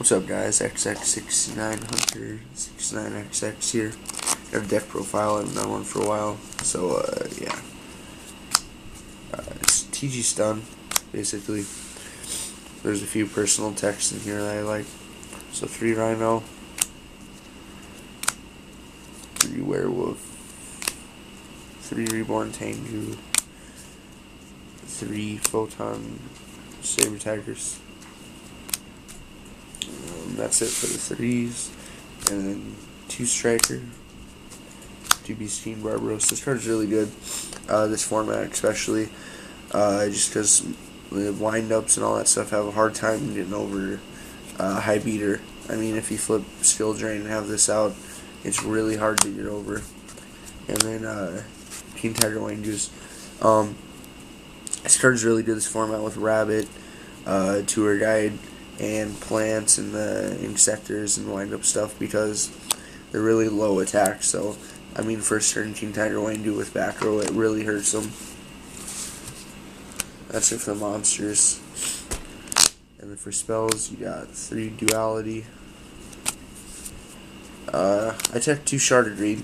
What's up, guys? XX69 Hunter 69XX here. I have a deck profile. I haven't done one for a while, so yeah. It's TG Stun, basically. There's a few personal texts in here that I like. So 3 Rhino, 3 Werewolf, 3 Reborn Tengu, 3 Photon Saber Tigers. That's it for the 3s, and then 2 Striker, 2 Beast King Barbaros. This card's really good, this format especially, just because the wind-ups and all that stuff have a hard time getting over High Beater. I mean, if you flip Skill Drain and have this out, it's really hard to get over. And then King Tiger Wayne Goose. This card's really good, this format, with Rabbit, Tour Guide, and plants and the insectors and wind-up stuff, because they're really low attack. So, I mean, first turn King Tiger Wayne do with back row, it really hurts them. That's it for the monsters. And then for spells, you got 3 Duality. I took 2 Sharded Reed.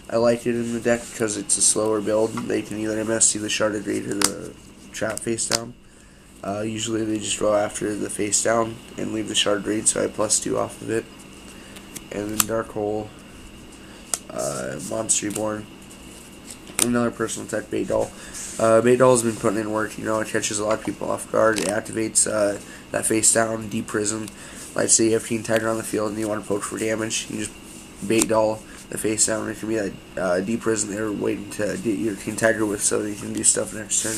I like it in the deck because it's a slower build. They can either MSC the Sharded Reed or the Trap face down. Usually they just go after the face down and leave the Sharded Reed, so I +2 off of it. And then Dark Hole, Monster Reborn, another personal tech, Bait Doll. Bait Doll has been putting in work. You know, it catches a lot of people off guard. It activates that face down, Deep Prison. Like, say you have King Tiger on the field and you want to poke for damage, you just Bait Doll the face down. It can be that Deep Prison they're waiting to get your King Tiger with, so you can do stuff next turn.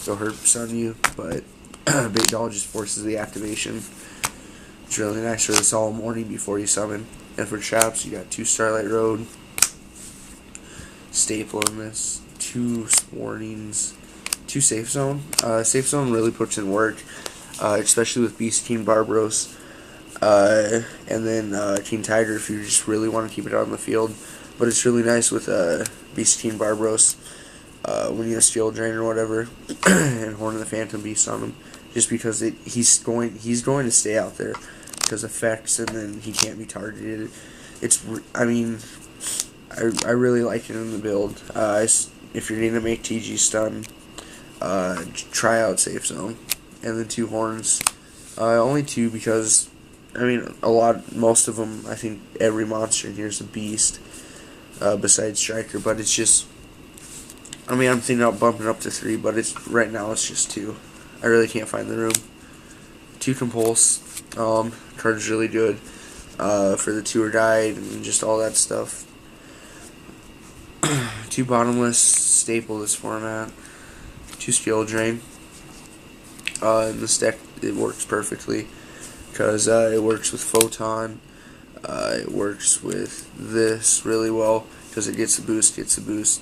Go herps on you, but Bait Doll just forces the activation. It's really nice for this all morning before you summon. And for traps, you got 2 Starlight Road, Staple in this, 2 Warnings, 2 Safe Zone. Safe Zone really puts in work, especially with Beast King Barbaros, and then King Tiger if you just really want to keep it on the field. But it's really nice with Beast King Barbaros when you have Skill Drain or whatever, and Horn of the Phantom Beast on him, just because he's going to stay out there because effects, and then he can't be targeted. I mean, I really like it in the build. If you're going to make TG Stun, try out Safe Zone. And then 2 Horns. Only 2 because, I mean, most of them, I think every monster in here is a beast, besides Striker, but it's just, I mean, I'm thinking about bumping up to 3, but right now it's just 2. I really can't find the room. 2 Compulse. Card's really good for the Tour Guide and just all that stuff. 2 Bottomless, staple this format. 2 Skill Drain. In this deck, it works perfectly because it works with Photon. It works with this really well because it gets the boost,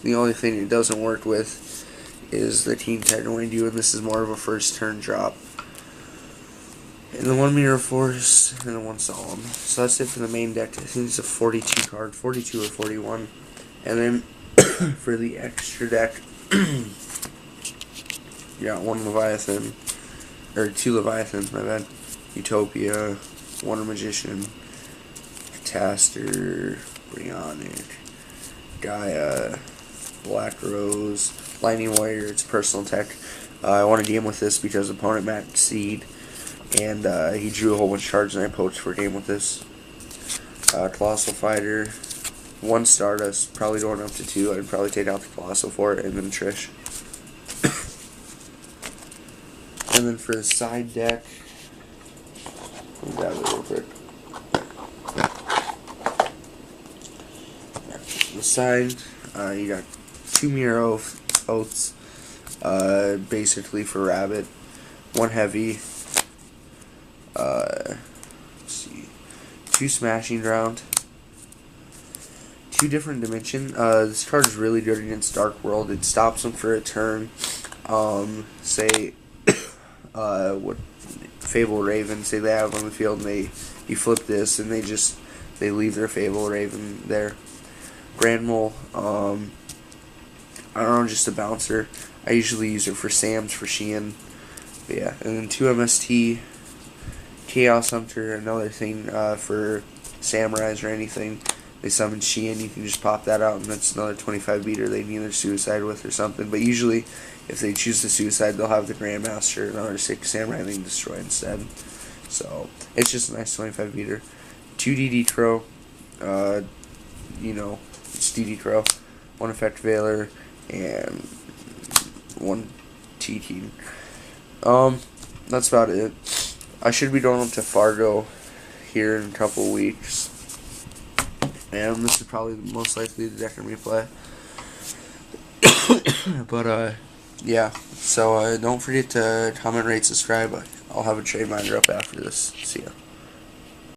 The only thing it doesn't work with is the King Tiger Wayne Dew, and this is more of a first turn drop. And the 1 Mirror Force, and the 1 Solemn. So that's it for the main deck. I think it's a 42 card, 42 or 41. And then for the extra deck, you got 1 Leviathan, or 2 Leviathans, my bad. Utopia, Wonder Magician, Catastor, Brionic, Gaia, Black Rose, Lightning Warrior. It's personal tech. I want to game with this because opponent Matt Seed, and he drew a whole bunch of cards, and I poached for a game with this. Colossal Fighter, 1 Stardust, probably going up to 2. I'd probably take out the Colossal for it, and then Trish. And then for the side deck, grab it real quick. The side, you got 2 Mirror Oaths, basically for Rabbit, 1 Heavy, let's see, 2 Smashing Ground, 2 Different Dimension. This card is really good against Dark World. It stops them for a turn. Say, what Fable Raven, say they have on the field, and you flip this, and they leave their Fable Raven there. Grand Mole, I don't know, just a bouncer. I usually use it for Sam's, for Sheehan. But yeah, and then 2 MST, Chaos Hunter, another thing for samurais or anything. They summon Shein, you can just pop that out, and that's another 25 beater they can either suicide with or something. But usually, if they choose to suicide, they'll have the Grandmaster, another 6 samurai they can destroy instead. So, it's just a nice 25 beater. 2 DD Crow, it's DD Crow, 1 Effect Veiler, and 1 TT. That's about it. I should be going up to Fargo here in a couple weeks. And this is probably most likely the deck I'm gonna play. But, yeah. So, don't forget to comment, rate, subscribe. I'll have a trade minder up after this. See ya.